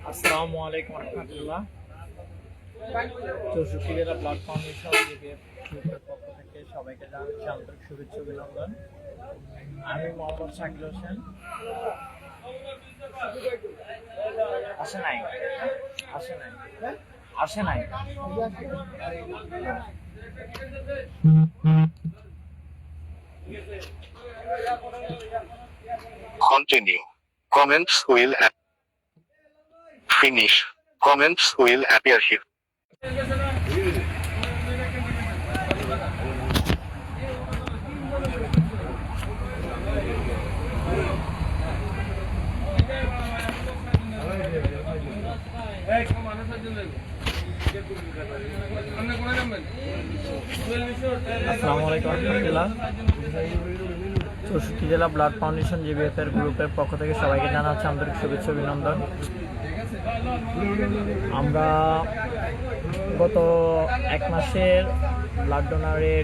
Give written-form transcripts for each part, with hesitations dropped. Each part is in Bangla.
আসসালামু আলাইকুম রহমতুল্লাহ। 64 জেলা ব্লাড ফাউন্ডেশন গ্রুপের পক্ষ থেকে সবাইকে জানাচ্ছি আন্তরিক শুভেচ্ছা অভিনন্দন। আমি মোহাম্মদ শাকিল হোসেন। আসে নাই আসে নাই আসে নাই Continue. Comments will finish. Comments will appear here. আসসালামু আলাইকুম রহমতুল্লাহ। 64 জেলা ব্লাড ফাউন্ডেশন জিবিএফের গ্রুপের পক্ষ থেকে সবাইকে জানাচ্ছি আন্তরিক শুভেচ্ছা অভিনন্দন। আমরা গত এক মাসের ব্লাড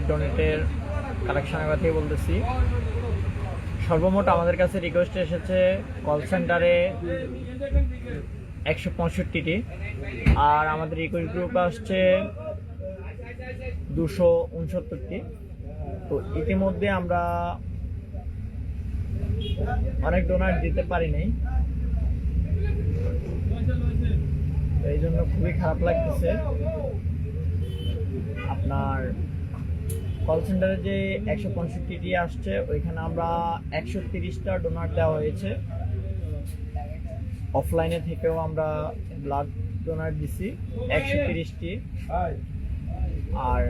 ডোনেটের কালেকশনের কথাই বলতেছি। সর্বমোট আমাদের কাছে রিকোয়েস্ট এসেছে কল সেন্টারে 165টি, আর আমাদের রিকোয়েস্ট গ্রুপ আসছে 269টি। তো ইতিমধ্যে আমরা অনেক ডোনার দিতে পারি নাই, এই জন্য খুবই খারাপ লাগতেছে। আপনার কল সেন্টারে যে 165টি আসছে, ওইখানে আমরা 130টা ডোনার দেওয়া হয়েছে। অফলাইনে থেকেও আমরা ব্লাড ডোনার দিছি 130টি। আর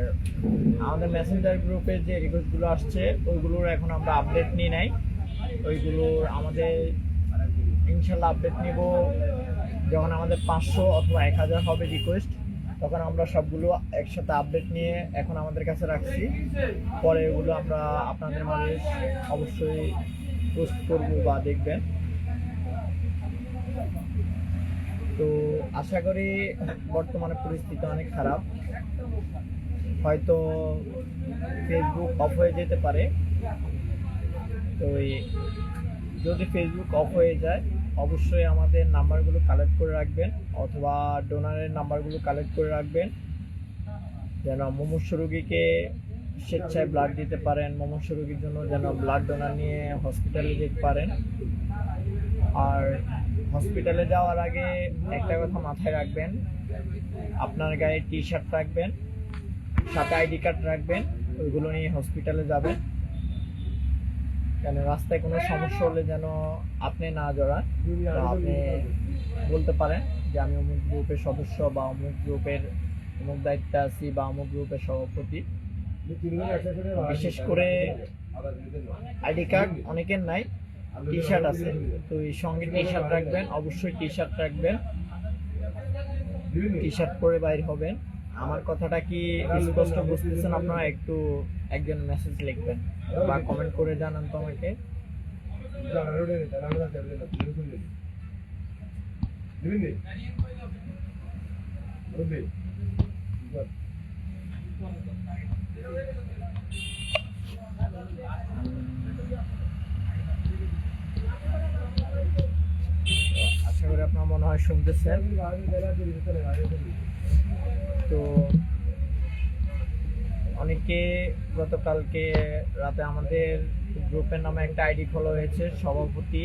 আমাদের মেসেঞ্জার গ্রুপের যে রিকোয়েস্টগুলো আসছে ওইগুলোর এখন আমরা আপডেট নিয়ে নাই। ওইগুলোর আমাদের ইনশাল্লাহ আপডেট নিব যখন আমাদের 500 অথবা 1000 হবে রিকোয়েস্ট, তখন আমরা সবগুলো একসাথে আপডেট নিয়ে এখন আমাদের কাছে রাখছি। পরে এগুলো আমরা আপনাদের মাঝে অবশ্যই পোস্ট করব বা দেখবেন। তো আশা করি বর্তমানে পরিস্থিতি অনেক খারাপ, হয়তো ফেসবুক অফ হয়ে যেতে পারে। তো যদি ফেসবুক অফ হয়ে যায় অবশ্যই আমাদের নাম্বারগুলো কালেক্ট করে রাখবেন, অথবা ডোনারের নাম্বারগুলো কালেক্ট করে রাখবেন, যেন মুমূর্ষু রোগীকে স্বেচ্ছায় ব্লাড দিতে পারেন, মুমূর্ষু রোগীর জন্য যেন ব্লাড ডোনার নিয়ে হসপিটালে যেতে পারেন। আর হসপিটালে যাওয়ার আগে একটা কথা মাথায় রাখবেন, আপনার গায়ে টি শার্ট রাখবেন, সাথে আইডি কার্ড রাখবেন, ওইগুলো নিয়ে হসপিটালে যাবেন, কেন রাস্তায় কোনো সমস্যা হলে যেন আপনি না জড়ান। আপনি বলতে পারেন যে আমি অমুক গ্রুপের সদস্য বা অমুক গ্রুপের অমুক দায়িত্বে আছি বা অমুক গ্রুপের সভাপতি। বিশেষ করে আইডি কার্ড অনেকের নাই, টি শার্ট আছে, তো এই সঙ্গে টি শার্ট রাখবেন, অবশ্যই টি শার্ট রাখবেন, টি শার্ট পরে বাইর হবেন। আমার কথাটা কি স্পষ্ট বুঝতেছেন আপনারা? একটু একজন মেসেজ লিখবেন বা কমেন্ট করে জানান তো আমাকে। আশা করি আপনার মনে হয় শুনতেছেন। তো অনেকে গতকালকে রাতে আমাদের গ্রুপের নামে একটা আইডি খোলা হয়েছে, সভাপতি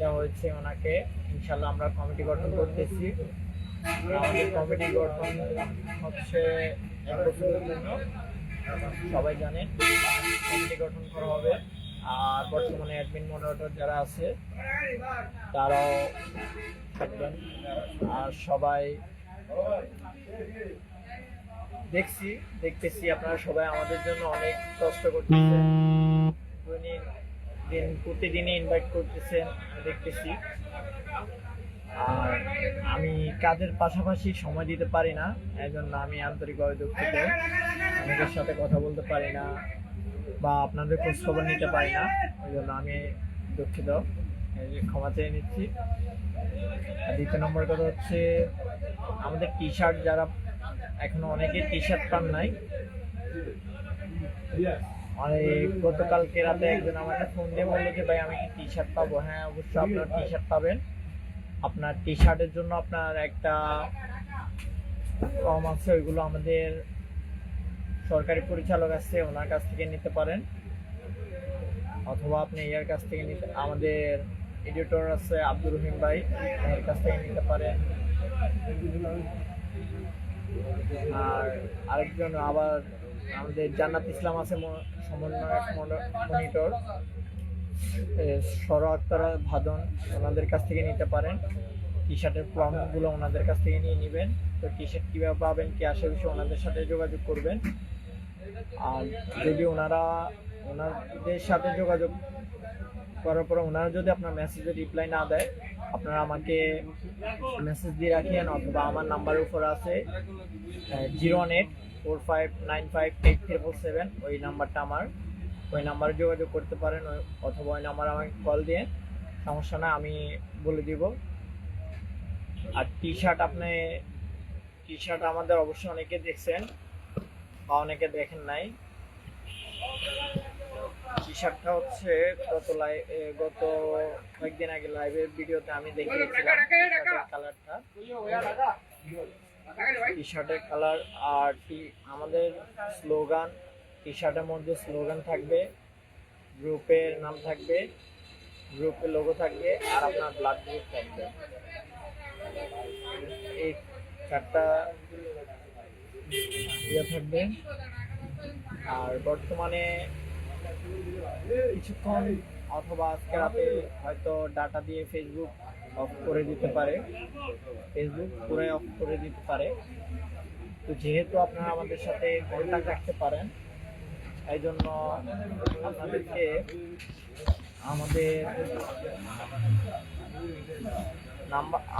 দেওয়া হয়েছে ওনাকে। ইনশাল্লাহ আমরা কমিটি গঠন করতেছি। আমাদের কমিটি গঠন হচ্ছে 1 বছরের জন্য, সবাই জানেন কমিটি গঠন করা হবে। আর বর্তমানে অ্যাডমিন মডারেটর যারা আছে তারাও থাকবেন। আর সবাই দেখতেছি আপনারা সবাই আমাদের জন্য অনেক কষ্ট করতেছেন, প্রতিদিনই ইনভাইট করতেছেন, দেখতেছি। আর আমি কাজের পাশাপাশি সময় দিতে পারি না, এজন্য আমি আন্তরিকভাবে দুঃখিত। অনেকের সাথে কথা বলতে পারি না বা আপনাদের খোঁজ খবর নিতে পারি না, ওই জন্য আমি দুঃখিত, ক্ষমা চেয়ে নিচ্ছি। আর দ্বিতীয় নম্বর কথা হচ্ছে আমাদের টি শার্ট, যারা এখনো অনেকে টি শার্ট পান নাই, গতকালকে রাতে একজন আমাকে ফোন দিয়ে বললো যে ভাই আমি কি টি শার্ট পাবো? হ্যাঁ অবশ্যই আপনারা টি শার্ট পাবেন। আপনার টি শার্টের জন্য আপনার একটা ফর্ম আছে, ওইগুলো আমাদের সরকারি পরিচালক আছে, ওনার কাছ থেকে নিতে পারেন, অথবা আপনি ইয়ার কাছ থেকে নিতে, আমাদের এডিটর আছে আব্দুর রহিম ভাই, এর কাছ থেকে নিতে পারেন। আর আরেকজন আবার আমাদের জান্নাত ইসলাম আছে, সমন্বয়ক মনিটর, সর আক্তার ভাদন, ওনাদের কাছ থেকে নিতে পারেন। টি শার্টের ফর্মগুলো ওনাদের কাছ থেকে নিয়ে নেবেন। তো টি শার্ট কীভাবে পাবেন, কি আসে বিষয়ে ওনাদের সাথে যোগাযোগ করবেন। আর যদি ওনাদের সাথে যোগাযোগ করার পরে ওনারা যদি আপনার মেসেজে রিপ্লাই না দেয়, আপনারা আমাকে মেসেজ দিয়ে রাখেন, অথবা আমার নাম্বারের উপর আছে 01845958377, ওই নাম্বারটা আমার, ওই নাম্বারে যোগাযোগ করতে পারেন, অথবা ওই নাম্বারে আমাকে কল দিয়ে, সমস্যা না, আমি বলে দিব। আর টি শার্ট আমাদের অবশ্যই অনেকে দেখছেন বা অনেকে দেখেন নাই। টি শার্টটা হচ্ছে গত কয়েকদিন আগে লাইভের ভিডিওতে আমি দেখিয়েছিলাম কালারটা, টি শার্টের কালার। আর আমাদের স্লোগান, টি শার্টের মধ্যে স্লোগান থাকবে, গ্রুপের নাম থাকবে, গ্রুপের লোগো থাকবে, আর আপনার ব্লাড গ্রুপ থাকবে। এই চারটা ইয়ে থাকবে। আর বর্তমানে কিছুক্ষণ অথবা আজকে রাতে হয়তো ডাটা দিয়ে ফেসবুক অফ করে দিতে পারে, ফেসবুক পুরো অফ করে দিতে পারে। তো যেহেতু আপনারা আমাদের সাথে কন্ট্যাক্ট রাখতে পারেন, এই জন্য আপনাদেরকে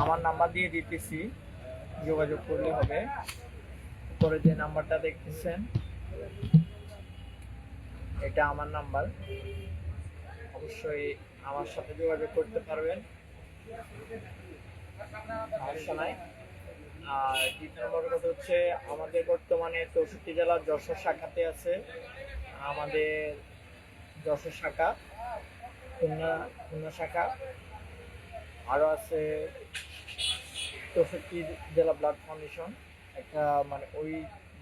আমার নাম্বার দিয়ে দিতেছি, যোগাযোগ করলে হবে। পরে যে নাম্বারটা দেখতেছেন এটা আমার নাম্বার, অবশ্যই আমার সাথে যোগাযোগ করতে পারবেন, সমস্যা নাই। আর দ্বিতীয় নম্বর কথা হচ্ছে, আমাদের বর্তমানে 64 জেলার যশোর শাখাতে আছে আমাদের যশোর শাখা, খুলনা শাখা, আরও আছে 64 জেলা ব্লাড ফাউন্ডেশন, একটা মানে ওই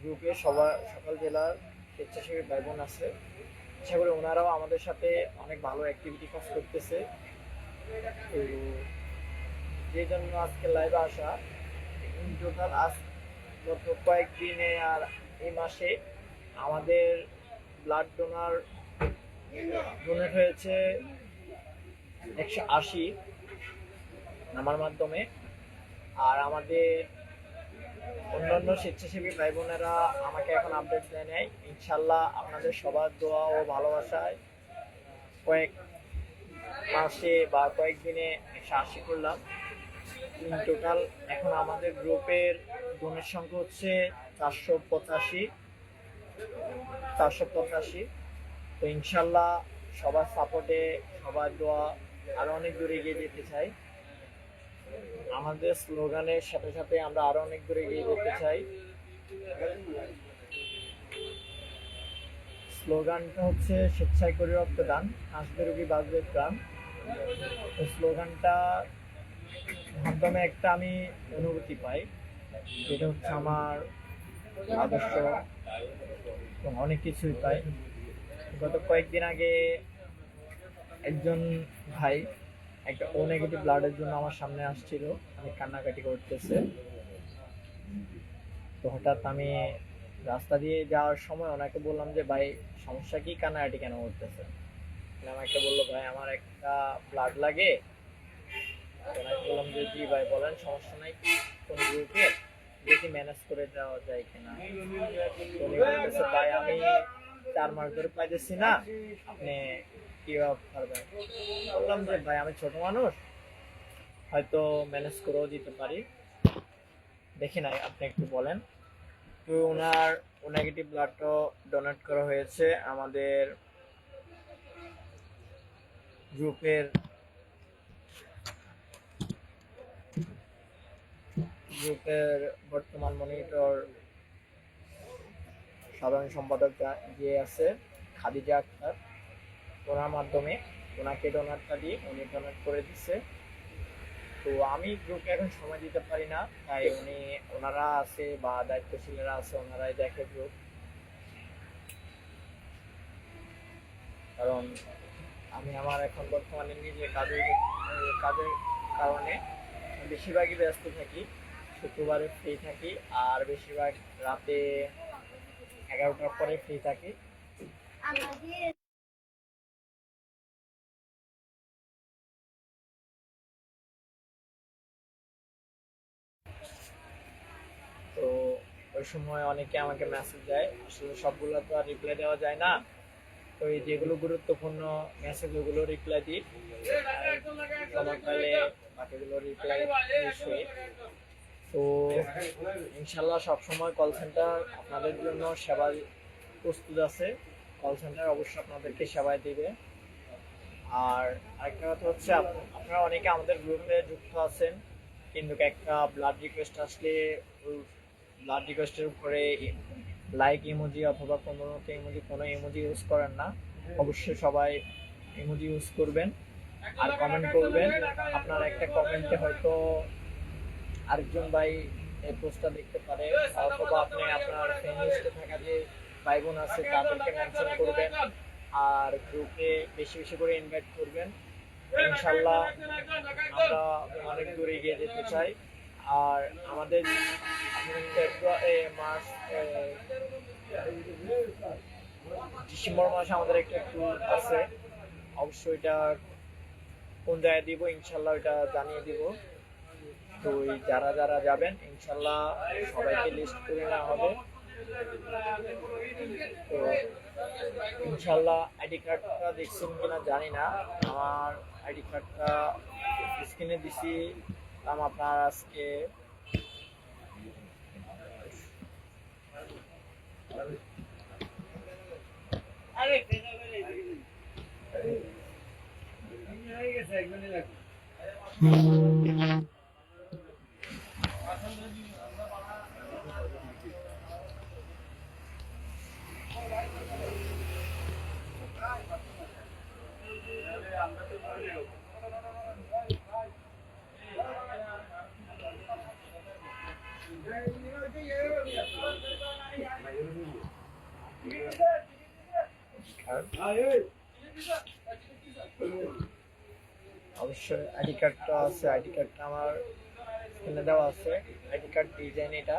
গ্রুপে সকল জেলার স্বেচ্ছাসেবী ভাই বোন আছে। আশা করি ওনারাও আমাদের সাথে অনেক ভালো অ্যাক্টিভিটি কাজ করতেছে। তো যে জন্য আজকে লাইভে আসা, টোটাল গত কয়েকদিনে আর এই মাসে আমাদের ব্লাড ডোনেট হয়েছে 180 আমার মাধ্যমে। আর আমাদের অন্যান্য স্বেচ্ছাসেবী ভাই বোনেরা আমাকে এখন আপডেট দেয় নেয়। ইনশাল্লাহ আপনাদের সবার দোয়া ও ভালোবাসায় কয়েক মাসে বা কয়েকদিনে 180 করলাম। টোটাল এখন আমাদের গ্রুপের ডোনের সংখ্যা হচ্ছে 485। তো ইনশাল্লাহ সবার সাপোর্টে, সবার দোয়া, আরো অনেক দূরে এগিয়ে যেতে চাই। আমাদের স্লোগানের সাথে সাথে আমরা আরো অনেক দূরে এগিয়ে যেতে চাই। স্লোগানটা হচ্ছে স্বেচ্ছায় করি রক্তদান, হাসবে রোগী বাঁচবে প্রাণ। এই স্লোগানটা মাধ্যমে একটা আমি অনুভূতি পাই, যেটা হচ্ছে আমার আদর্শ এবং অনেক কিছুই পাই। গত কয়েকদিন আগে একজন ভাই একটা ও নেগেটিভ ব্লাডের জন্য আমার সামনে আসছিল, আমি কান্নাকাটি করতেছে। তো হঠাৎ আমি রাস্তা দিয়ে যাওয়ার সময় ওনাকে বললাম যে ভাই সমস্যা কি, কান্নাকাটি কেন করতেছে? আমাকে বললো ভাই আমার একটা ব্লাড লাগে। ওনাকে বললাম যে জি ভাই বলেন, সমস্যা নাই, কোন গ্রুপে দেখি ম্যানেজ করে দেওয়া যায় কিনা। উনি বলতেছে ভাই আমি 4 মাস ধরে পাইতেছি না, আপনি কিভাবে পারবেন? বললাম যে ভাই আমি ছোট মানুষ, হয়তো ম্যানেজ করেও দিতে পারি, দেখি নাই, আপনি একটু বলেন। তো ওনার ও নেগেটিভ ব্লাডটা ডোনেট করা হয়েছে আমাদের গ্রুপের বর্তমান মনিটর সাধারণ সম্পাদক যে আছে খাদিজা আক্তার, ওনার মাধ্যমে ওনাকে ডোনারটা দিয়ে উনি ডোনেট করে দিচ্ছে। তো আমি গ্রুপে এখন সময় দিতে পারি না, তাই ওনারা আছে বা দায়িত্বশীলরা আছে, ওনারাই দেখে গ্রুপ। কারণ আমি আমার এখন বর্তমানে নিজে কাজের কারণে বেশিরভাগই ব্যস্ত থাকি, শুক্রবারে ফ্রি থাকি, আর বেশিরভাগ রাতে 11টার পরে ফ্রি থাকি। তো ওই সময় অনেকে আমাকে মেসেজ দেয়, আসলে সবগুলো তো আর রিপ্লাই দেওয়া যায় না। তো এই যেগুলো গুরুত্বপূর্ণ মেসেজ ওগুলো রিপ্লাই দিই, সময় পেলে বাকিগুলো রিপ্লাই দিই। তো ইনশাল্লাহ সবসময় কল সেন্টার আপনাদের জন্য সেবায় প্রস্তুত আছে। কল সেন্টার অবশ্যই আপনাদেরকে সেবায় দিবে। আর আরেকটা কথা হচ্ছে, আপনারা অনেকে আমাদের গ্রুপে যুক্ত আছেন, কিন্তু একটা ব্লাড রিকোয়েস্ট আসলে ওই ব্লাড রিকোয়েস্টের উপরে লাইক ইমোজি অথবা কোনো ইমোজি ইউজ করেন না। অবশ্যই সবাই ইমোজি ইউজ করবেন আর কমেন্ট করবেন। আপনার একটা কমেন্টে হয়তো আরেকজন ভাই এই পোস্টটা দেখতে পারে, অথবা আপনি আপনার ফ্রেন্ড লিস্টে থাকা যে ভাই বোন আছে তাদেরকে মেনশন করবেন, আর গ্রুপে বেশি বেশি করে ইনভাইট করবেন। ইনশাল্লাহ আমরা অনেক দূরে এগিয়ে যেতে চাই। আর আমাদের মাস ডিসেম্বর মাসে আমাদের একটা ট্যুর আছে, অবশ্যই এটা কোন জায়গায় দিব ইনশাল্লাহ এটা জানিয়ে দিব। তো যারা যারা যাবেন ইনশাল্লাহ সবাইকে লিস্ট করে নেওয়া হবে। তো ইনশাল্লাহ আইডি কার্ডটা দেখছেন কিনা জানি না, আমার আইডি কার্ডটা স্ক্রিনে দিছি। আপনার আজকে অবশ্যই আইডি কার্ডটা আছে, আইডি কার্ডটা আমার স্ক্রিনে দেওয়া আছে। আইডি কার্ড ডিজাইন এটা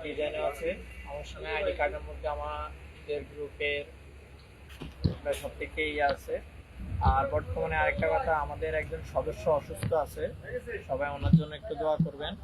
ডিজাইনে আছে আমার সামনে। আইডি কার্ডের মধ্যে আমাদের গ্রুপের প্রায় সব থেকেই আছে। আর বর্তমানে আরেকটা কথা, আমাদের একজন সদস্য অসুস্থ আছে, সবাই ওনার জন্য একটু দোয়া করবেন।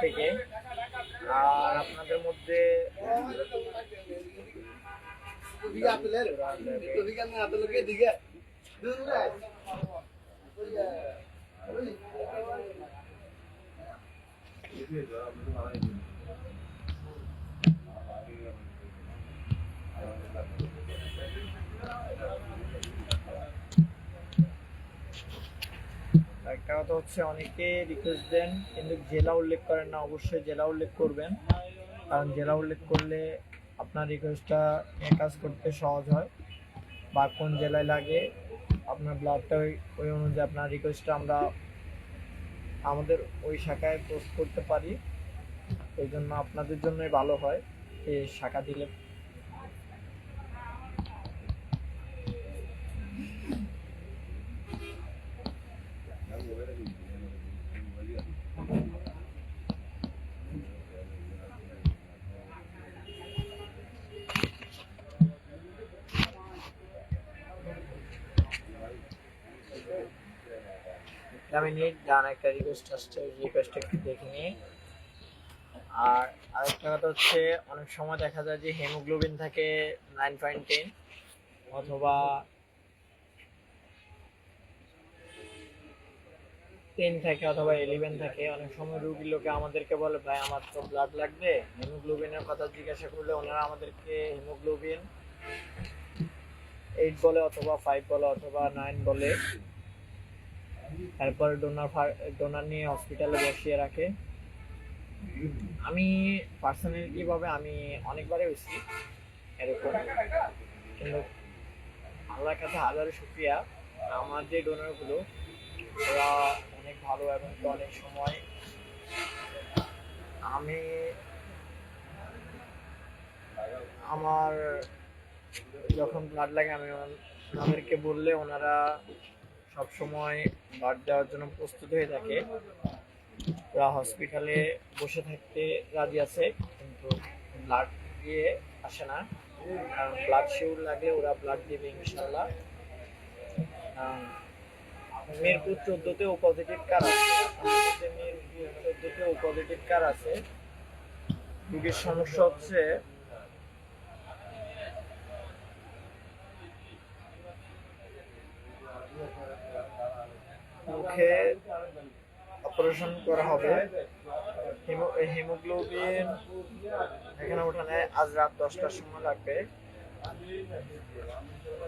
থেকে আর আপনাদের মধ্যে একটা কথা হচ্ছে, অনেকে রিকোয়েস্ট দেন কিন্তু জেলা উল্লেখ করেন না। অবশ্যই জেলা উল্লেখ করবেন, কারণ জেলা উল্লেখ করলে আপনার রিকোয়েস্টটা কাজ করতে সহজ হয়, বা কোন জেলায় লাগে আপনার ব্লাডটা ওই অনুযায়ী আপনার রিকোয়েস্টটা আমরা আমাদের ওই শাখায় পোস্ট করতে পারি। এই জন্য আপনাদের জন্যই ভালো হয় এই শাখা দিলে। আমি নিয়ে ডান একটা রিকোয়েস্ট আসছে, রিকোয়েস্ট একটু দেখে নিই। আর আরেকটা কথা হচ্ছে, অনেক সময় দেখা যায় যে হিমোগ্লোবিন থাকে 9.10 অথবা 10 থাকে অথবা 11 থাকে। অনেক সময় রুগীর লোকে আমাদেরকে বলে, ভাই আমার তো ব্লাড লাগবে, হিমোগ্লোবিনের কথা জিজ্ঞাসা করলে ওনারা আমাদেরকে হিমোগ্লোবিন 8 বলে অথবা 5 বলে অথবা 9 বলে। তারপর ডোনার নিয়ে হসপিটালে বসিয়ে রাখে। আমি পার্সোনালিটি ভাবে আমি অনেকবারই হয়েছি এরকম, কিন্তু আল্লাহর কাছে হাজারো শুক্রিয়া, আমার যে ডোনারগুলো ওরা অনেক ভালো, এবং অনেক সময় আমি আমার যখন ব্লাড লাগে আমি ওনাদেরকে বললে ওনারা সব সময় ব্লাড দেওয়ার জন্য প্রস্তুত হয়ে থাকে। ওরা হসপিটালে বসে থাকতে রাজি আছে, কিন্তু ব্লাড দিয়ে আসে না, কারণ ব্লাড শিওর লাগলে ওরা ব্লাড দিবে ইনশাল্লাহ। মিরপুর 14-তেও পজিটিভ কার আছে, আমাদের মিরপুর 14-তেও পজিটিভ কার আছে। রোগীর সমস্যা হচ্ছে মুখে অপারেশন করা হবে। হিমোগ্লোবিন এখানে ওঠানে আজ রাত 10টার সময় লাগবে।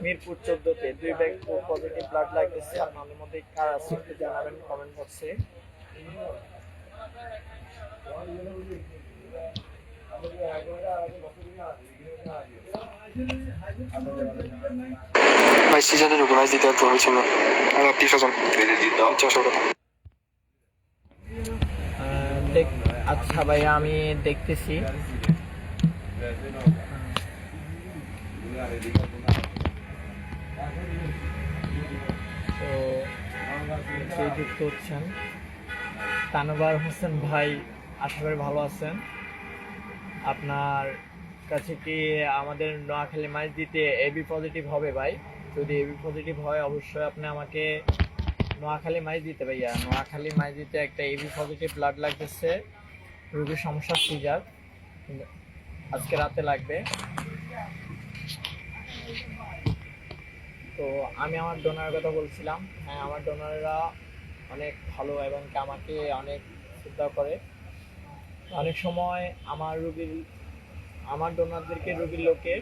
মিরপুর 14-তে 2 ব্যাগ পজিটিভ ব্লাড লাগতেছে। আপনাদের মধ্যে কার আছে একটু জানাবেন কমেন্ট বক্সে। ভাই সিজারে রিকগনাইজ দিতে একটু হয়েছিল আর আত্মীয় স্বজন আচ্ছা আসল কথা। আচ্ছা ভাইয়া, আমি দেখতেছি। তো কে যুক্ত হচ্ছেন? তানবার হোসেন ভাই, আশা করি ভালো আছেন। আপনার কাছে কি আমাদের নোয়াখালী মাইজ দিতে এবি পজিটিভ হবে ভাই? যদি এবি পজিটিভ হয় অবশ্যই আপনি আমাকে নোয়াখালী মাইজ দিতে ভাইয়া। নোয়াখালী মাইজ দিতে একটা এবি পজিটিভ ব্লাড লাগতেছে, রোগীর সমস্যা সিজার, আজকে রাতে লাগবে। তো আমি আমার ডোনারের কথা বলছিলাম। হ্যাঁ, আমার ডোনাররা অনেক ভালো এবং কি আমাকে অনেক শ্রদ্ধা করে। অনেক সময় আমার ডোনারদেরকে রোগীর লোকে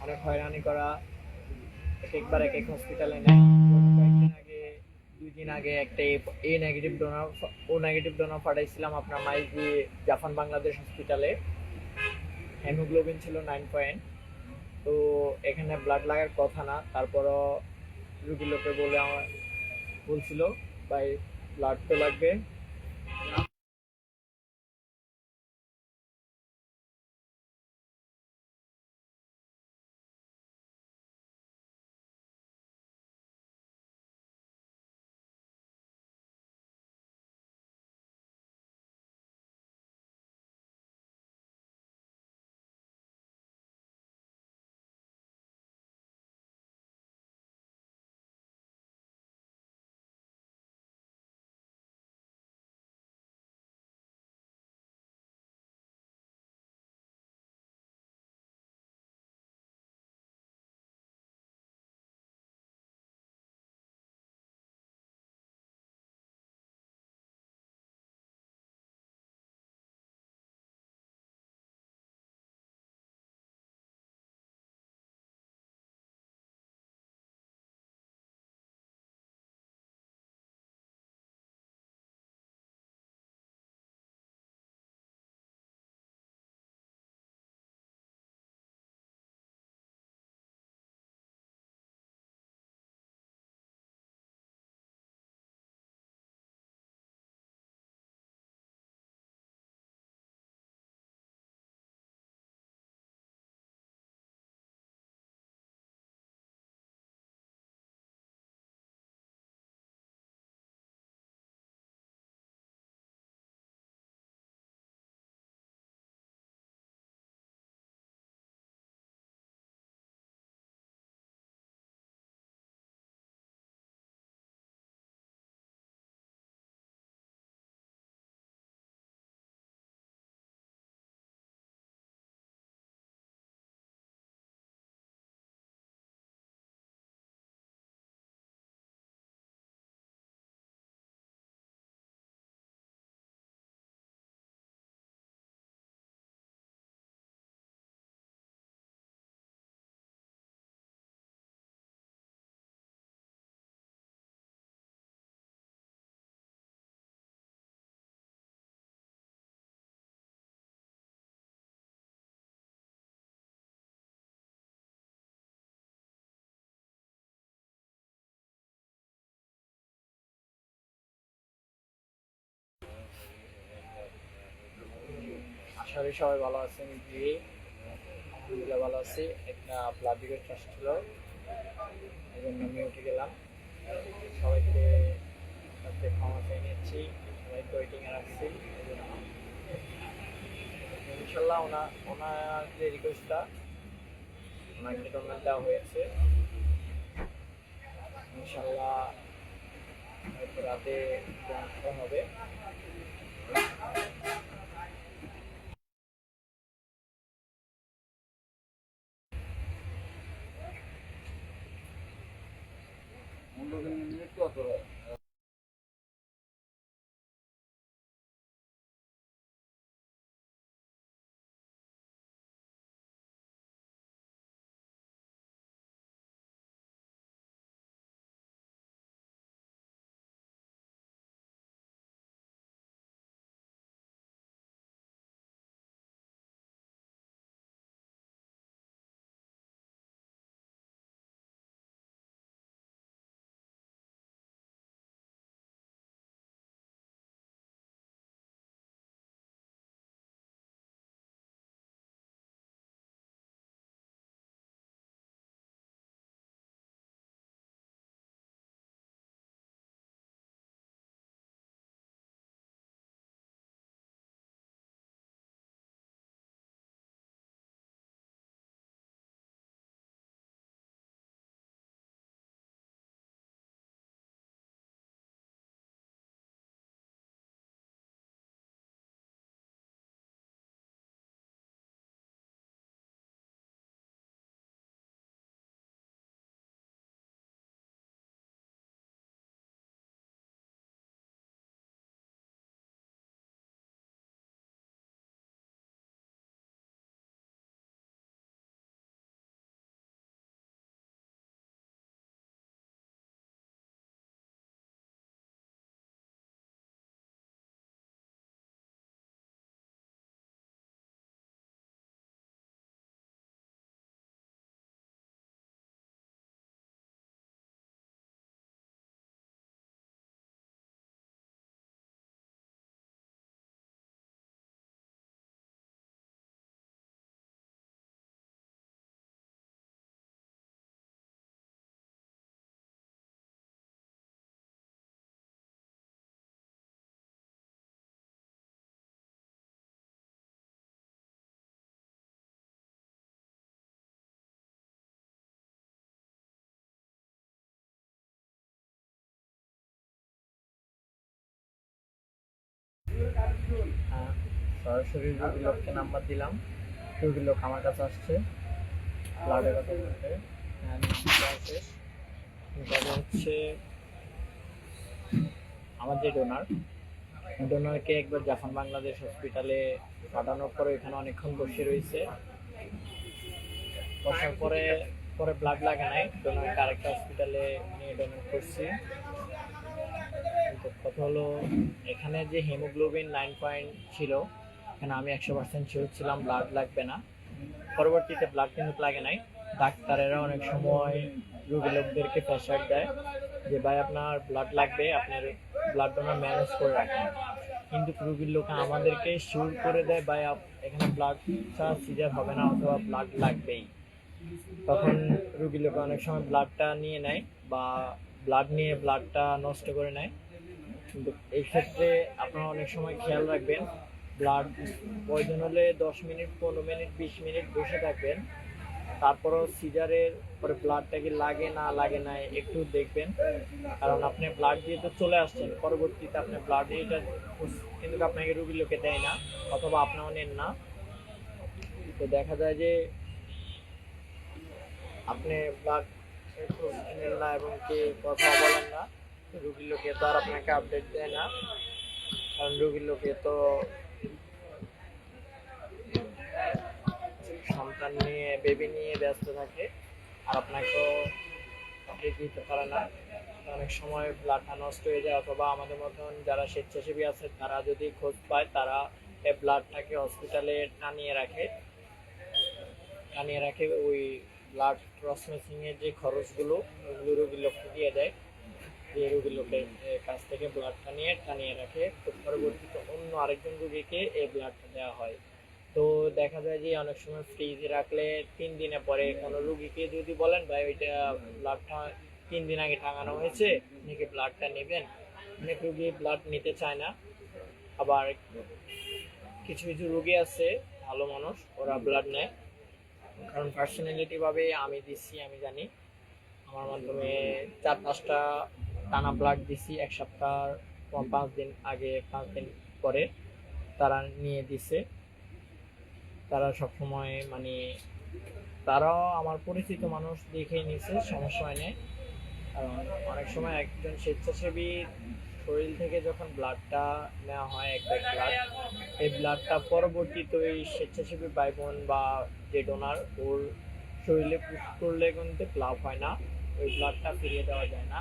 অনেক হয়রানি করা, একবার এক এক হসপিটালে নেয়। কয়েকদিন আগে 2 দিন আগে একটা ও নেগেটিভ ডোনার পাঠাইছিলাম আপনার মাইজ দিয়ে জাপান বাংলাদেশ হসপিটালে। হেমোগ্লোবিন ছিল 9 তো এখানে ব্লাড লাগার কথা না, তারপরও রুগীর লোকে বলছিল ভাই ব্লাড তো লাগবে। আশা করি সবাই ভালো আছেন। জি, আলহামদুলিল্লাহ ভালো আছি। একটা ব্লাড রিকোয়েস্ট আসছিল, এই জন্য আমি উঠে গেলাম। সবাইকে সাথে ক্ষমা চেয়ে নিচ্ছি, সবাইকে ওয়েটিংয়ে রাখছি। এই জন্য ইনশাল্লাহ ওনার যে রিকোয়েস্টটা, ওনাকে ডোনেট দেওয়া হয়েছে। ইনশাল্লাহ হয়তো রাতে করা হবে। সরাসরি রোগীর লোককে নাম্বার দিলাম। রোগীর লোক আমার কাছে আসছে ব্লাডের কথা বলতে। শেষ তবে হচ্ছে আমার যে ডোনারকে একবার জাফান বাংলাদেশ হসপিটালে পাঠানোর পরে এখানে অনেকক্ষণ বসে রয়েছে। বসার পরে পরে ব্লাড লাগে নাই, ডোনারকে আরেকটা হসপিটালে নিয়ে ডোনেট করছি। কিন্তু কথা হলো, এখানে যে হিমোগ্লোবিন 9 ছিল, এখানে আমি 100% শিওর ছিলাম ব্লাড লাগবে না। পরবর্তীতে ব্লাড কিন্তু লাগে নাই। ডাক্তারেরা অনেক সময় রোগী লোকদেরকে প্রেশার দেয় যে ভাই আপনার ব্লাড লাগবে, আপনার ব্লাড ডোনার ম্যানেজ করে রাখেন। কিন্তু রোগীর লোক আমাদেরকে শিওর করে দেয় ভাই এখানে ব্লাড ছাড়া সিজার হবে না অথবা ব্লাড লাগবেই। তখন রোগীর লোক অনেক সময় ব্লাডটা নিয়ে নেয় বা ব্লাড নিয়ে ব্লাডটা নষ্ট করে নেয়। কিন্তু এই ক্ষেত্রে আপনারা অনেক সময় খেয়াল রাখবেন, ব্লাড প্রয়োজন হলে 10 মিনিট, 15 মিনিট, 20 মিনিট বসে থাকবেন। তারপরও সিজারের পরে ব্লাডটা কি লাগে না লাগে না একটু দেখবেন। কারণ আপনি ব্লাড দিয়ে তো চলে আসছেন, পরবর্তীতে আপনি ব্লাড এটা কিন্তু আপনাকে রোগীর লোকে দেয় না অথবা আপনাও নেন না। তো দেখা যায় যে আপনি ব্লাড নেন না এবং কি কথা বলেন না, রোগীর লোকে তো আর আপনাকে আপডেট দেয় না। কারণ রোগীর লোকে তো সন্তান নিয়ে, বেবি নিয়ে ব্যস্ত থাকে, আর আপনাকেও আপডেট দিতে পারে না। অনেক সময় ব্লাডটা নষ্ট হয়ে যায়, অথবা আমাদের মতন যারা স্বেচ্ছাসেবী আছে তারা যদি খোঁজ পায়, তারা এই ব্লাডটাকে হসপিটালে টানিয়ে রাখে ওই ব্লাড প্রসেসিংয়ের যে খরচগুলো, ওগুলো রোগীর লোককে দিয়ে দেয়। দিয়ে রোগীর লোকের কাছ থেকে ব্লাডটা নিয়ে টানিয়ে রাখে। তো পরবর্তীতে অন্য আরেকজন রোগীকে এই ব্লাডটা দেওয়া হয়। তো দেখা যায় যে অনেক সময় ফ্রিজে রাখলে 3 দিনে পরে কোনো রুগীকে যদি বলেন ভাই ওইটা ব্লাডটা 3 দিন আগে টাঙানো হয়েছে, নাকি ব্লাডটা নেবেন, অনেক রুগী ব্লাড নিতে চায় না। আবার কিছু কিছু রুগী আছে ভালো মানুষ, ওরা ব্লাড নেয়, কারণ পার্সোনালিটি ভাবে আমি দিচ্ছি, আমি জানি আমার মাধ্যমে 4-5টা টানা ব্লাড দিছি এক সপ্তাহ 5 দিন আগে, 5 দিন পরে তারা নিয়ে দিছে। তারা সবসময় মানে তারাও আমার পরিচিত মানুষ দেখে নিছে, সমস্যা হয় না। কারণ অনেক সময় একজন স্বেচ্ছাসেবী শরীর থেকে যখন ব্লাডটা নেওয়া হয় এক ব্যাগ ব্লাড, এই ব্লাডটা পরবর্তীতে ওই স্বেচ্ছাসেবী ভাই বোন বা যে ডোনার ওর শরীরে পুশ করলে কিন্তু লাভ হয় না, ওই ব্লাডটা ফিরিয়ে দেওয়া যায় না।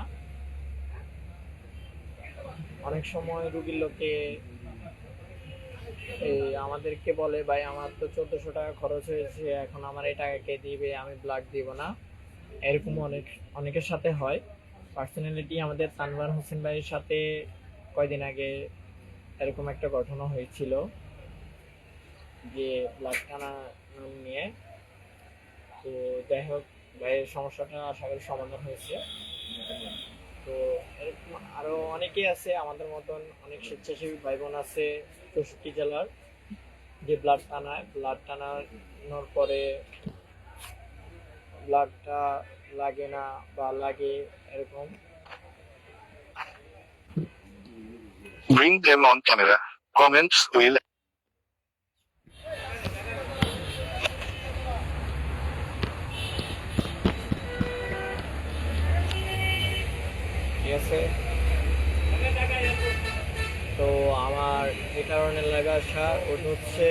অনেক সময় রুগীর লোকে এই আমাদেরকে বলে ভাই আমার তো 1400 টাকা খরচ হয়েছে, এখন আমার এই টাকা কে দিবে, আমি ব্লাড দিব না। এরকম অনেকের সাথে হয়। পার্সোনালিটি আমাদের তানভীর হোসেন ভাইয়ের সাথে কয়দিন আগে এরকম একটা ঘটনা হয়েছিল যে ব্লাড টানা নিয়ে। তো যাই হোক, ভাইয়ের সমস্যাটা আশা করি সমাধান হয়েছে। তো এরকম আরো অনেকেই আছে আমাদের মতন, অনেক স্বেচ্ছাসেবী ভাই বোন আছে 64 জেলার, যে ব্লাড টানায়, ব্লাড টানানোর পরে ব্লাডটা লাগে না বা লাগে এরকম। Bring them on camera. Comments will ঠিক আছে। তো আমার এই কারণে লাগা আসা ওটা হচ্ছে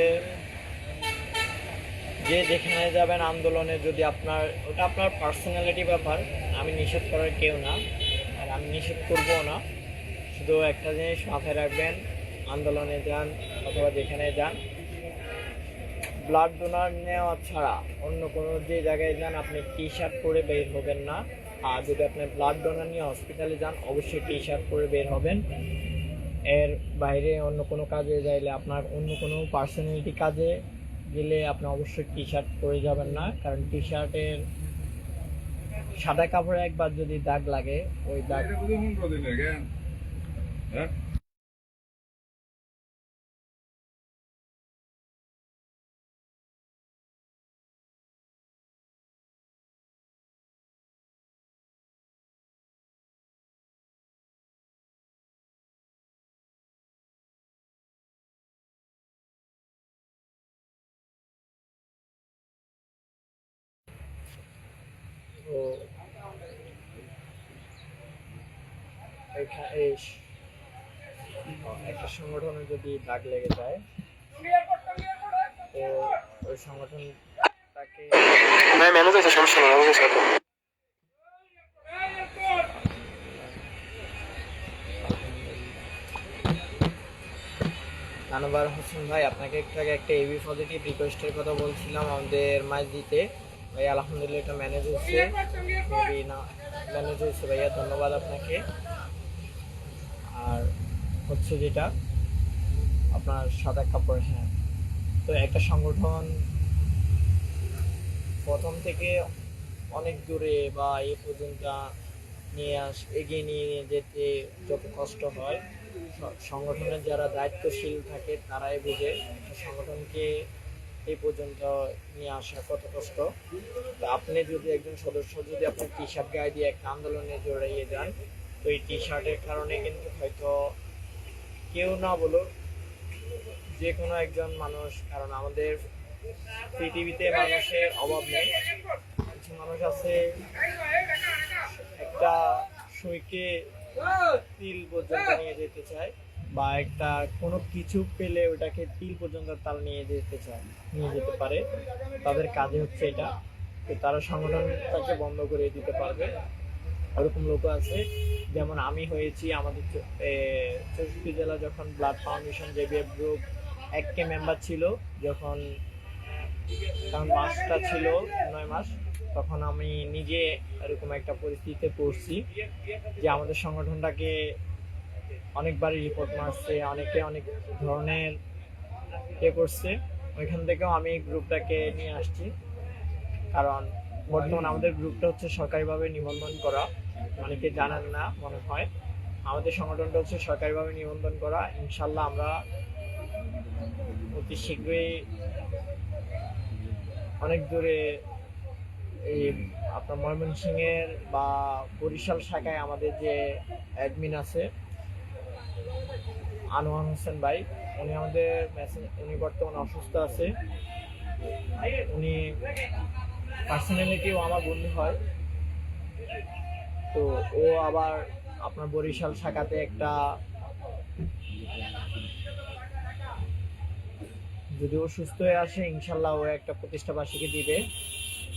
যে যেখানে যাবেন আন্দোলনে, যদি আপনার ওটা আপনার পার্সোনালিটি ব্যাপার, আমি নিষেধ করার কেউ না, আর আমি নিষেধ করবো না। শুধু একটা জিনিস মাথায় রাখবেন, আন্দোলনে যান অথবা যেখানে যান, ব্লাড ডোনার নেওয়া ছাড়া অন্য কোনো যে জায়গায় যান আপনি টি শার্ট পরে বের হবেন না। আর যদি আপনি ব্লাড ডোনার নিয়ে হসপিটালে যান অবশ্যই টি শার্ট পরে বের হবেন। এর বাইরে অন্য কোনো কাজে যাইলে, আপনার অন্য কোনো পার্সোনালিটি কাজে গেলে আপনি অবশ্যই টি শার্ট পরে যাবেন না, কারণ টি শার্টের সাদা কাপড়ে একবার যদি দাগ লাগে ওই দাগ তো একটা সংগঠনে যদি দাগ লেগে যায় তো ওই সংগঠনটাকে ভাই ম্যানেজ আছে, সমস্যা নেই, ম্যানেজ আছে। তানভীর হোসেন ভাই, আপনাকে একটু আগে একটা এবি পজিটিভ রিকোয়েস্টের কথা বলছিলাম আমাদের মাঝদিতে ভাই, আলহামদুলিল্লাহ এটা ম্যানেজ হচ্ছে, মেবি না ম্যানেজ হয়েছে ভাইয়া, ধন্যবাদ আপনাকে। আর হচ্ছে যেটা আপনার সাদা কাপড়, হ্যাঁ, তো একটা সংগঠন প্রথম থেকে অনেক দূরে বা এ পর্যন্ত এগিয়ে নিয়ে যেতে যত কষ্ট হয়, সংগঠনের যারা দায়িত্বশীল থাকে তারাই বুঝে একটা সংগঠনকে এই পর্যন্ত নিয়ে আসা কত কষ্ট। তো আপনি যদি একজন সদস্য যদি আপনার টি শার্ট গায়ে দিয়ে একটা আন্দোলনে জড়িয়ে যান, তো এই টি শার্টের কারণে কিন্তু হয়তো কেউ না বলুক যে কোনো একজন মানুষ, কারণ আমাদের পৃথিবীতে মানুষের অভাব নেই, কিছু মানুষ আছে একটা সুইকে তিল পর্যন্ত নিয়ে যেতে চায়, বা একটা কোনো কিছু পেলে ওটাকে তিল পর্যন্ত তারা নিয়ে যেতে পারে, তাদের কাজে হচ্ছে এটা। তো তারা সংগঠনটাকে বন্ধ করে দিতে পারবে, ওরকম লোক আছে। যেমন আমি হয়েছি, আমাদের 64 জেলা যখন blood foundation JBF group 1K member ছিল, যখন কারণ মাসটা ছিল 9 মাস, তখন আমি নিজে এরকম একটা পরিস্থিতিতে পড়ছি যে আমাদের সংগঠনটাকে অনেকবারই রিপোর্ট মারছে, অনেকে অনেক ধরনের করছে। ওইখান থেকেও আমি গ্রুপটাকে নিয়ে আসছি, কারণ বর্তমানে আমাদের গ্রুপটা হচ্ছে সরকারিভাবে নিবন্ধন করা। অনেকে জানেন না মনে হয়, আমাদের সংগঠনটা হচ্ছে সরকারিভাবে নিবন্ধন করা। ইনশাল্লাহ আমরা অতি শীঘ্রই অনেক দূরে এই আপনার ময়মনসিংহের বা বরিশাল শাখায় আমাদের যে অ্যাডমিন আছে আনোয়ার হোসেন ভাই, উনি আমাদের উনি বর্তমানে অসুস্থ আছে। উনি পার্সোনালিটিও আমার বন্ধু হয়। তো ও আবার আপনার বরিশাল শাখাতে একটা, যদি ও সুস্থ হয়ে আসে ইনশাল্লাহ ও একটা প্রতিষ্ঠা বার্ষিকী দিবে।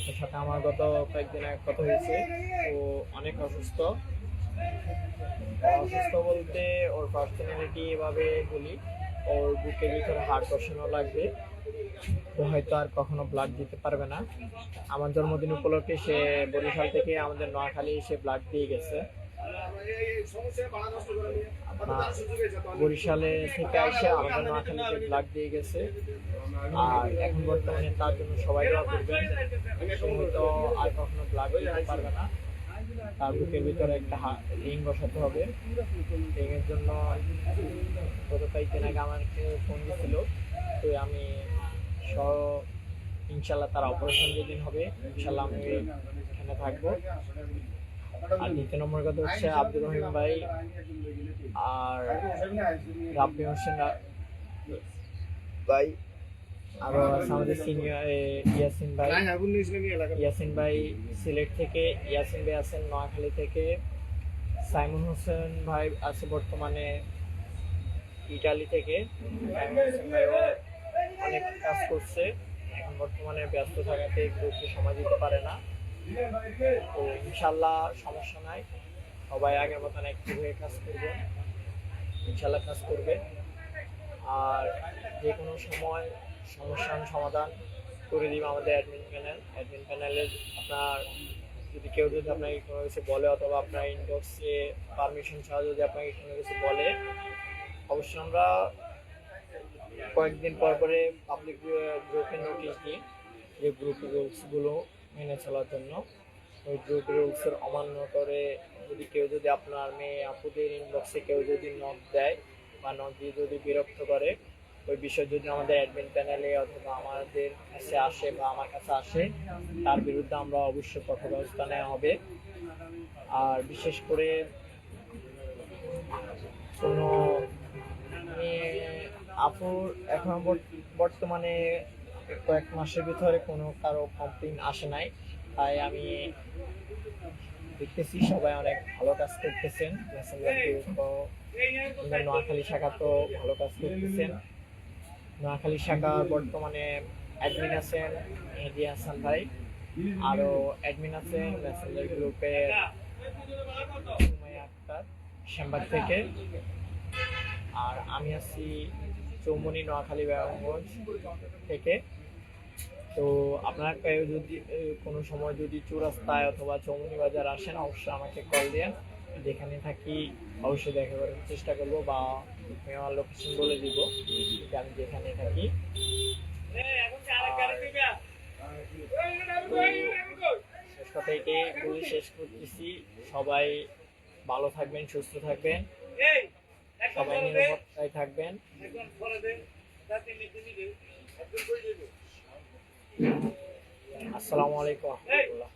ওর সাথে আমার গত কয়েকদিন আগে কথা হয়েছে। ও অনেক অসুস্থ। অসুস্থ বলতে ওর পার্সোনালিটি এভাবে বলি, ওর বুকের ভিতরে হাড় বসানো লাগবে। ও হয়তো আর কখনো ব্লাড দিতে পারবে না। আমার জন্মদিন উপলক্ষে সে বরিশাল থেকে আমাদের নোয়াখালী এসে ব্লাড দিয়ে গেছে। আপনার বরিশালে থেকে এসে আমাদের নোয়াখালীতে ব্লাড দিয়ে গেছে। আর এখন বর্তমানে তার জন্য সবাই দোয়া করবেন। সে হয়তো আর কখনো ব্লাড দিতে পারবে না। তার বুকের ভিতরে একটা রিং বসাতে হবে। রিংয়ের জন্য গত কয়েকদিন আগে আমাকে ফোন দিয়েছিল। তো আমি ইনশাল্লাহ তার অপারেশন যেদিন হবে ইনশাল্লাহ আমি এখানে থাকবো। আর দ্বিতীয় নম্বর কথা হচ্ছে আব্দুর রহিম ভাই আর রাব্বি হোসেন ভাই, আরো আছে আমাদের সিনিয়র ইয়াসিন ভাই সিলেট থেকে, ইয়াসিন ভাই আছেন নোয়াখালী থেকে, সাইমন হোসেন ভাই আছে বর্তমানে ইটালি থেকে। সাইমন হোসেন ভাই অনেক কাজ করছে, এখন বর্তমানে ব্যস্ত থাকাতে গ্রুপকে সময় দিতে পারে না। তো ইনশাল্লাহ সমস্যা নাই, সবাই আগের মতন অ্যাক্টিভ হয়ে কাজ করবে, ইনশাল্লাহ কাজ করবে। আর যে কোনো সময় সমস্যার সমাধান করে দিবে আমাদের অ্যাডমিন প্যানেলের। আপনার যদি আপনাকে কোনো কিছু বলে অথবা আপনার ইনবক্সে পারমিশন ছাড়া যদি আপনাকে কোনো কিছু বলে, অবশ্যই আমরা কয়েকদিন পর পরে পাবলিক গ্রুপে নোটিশ দিই যে গ্রুপ রুলসগুলো মেনে চলার জন্য। ওই গ্রুপ রুলসের অমান্য করে যদি আপনার মেয়ে আপুদের ইনবক্সে কেউ যদি নক দেয় বা নক দিয়ে যদি বিরক্ত করে, ওই বিষয় যদি আমাদের অ্যাডমিন প্যানেলে অথবা আমাদের কাছে আসে বা আমার কাছে আসে, তার বিরুদ্ধে আমরা অবশ্যই কঠোর ব্যবস্থা নেওয়া হবে। আর বিশেষ করে কোনো আপুর এখন বর্তমানে কয়েক মাসের ভিতরে কোনো কারো কমপ্লেইন আসে নাই, তাই আমি দেখতেছি সবাই অনেক ভালো কাজ করতেছেন। নোয়াখালী শাখা তো ভালো কাজ করতেছেন। নোয়াখালী শাখা বর্তমানে অ্যাডমিন আছেন মেহেদি হাসান ভাই, আরো অ্যাডমিন আছেন মেসেঞ্জার গ্রুপের সুমাইয়া আক্তার শ্যামবাগ থেকে, আর আমি আছি চৌমনি নোয়াখালী ব্যারামগঞ্জ থেকে। তো আপনারা কেউ যদি কোনো সময় যদি চৌরাস্তায় অথবা চৌমনি বাজার আসেন, অবশ্যই আমাকে কল দেন। যেখানে থাকি অবশ্যই দেখা করার চেষ্টা করবো, বা আমি আমার লোকেশন বলে দিব যে আমি যেখানে থাকি। শেষ কথা এটাই বলে শেষ করতেছি, সবাই ভালো থাকবেন, সুস্থ থাকবেন, সবাই নিরাপত্তায় থাকবেন। আসসালামু আলাইকুম ওয়া রাহমাতুল্লাহ।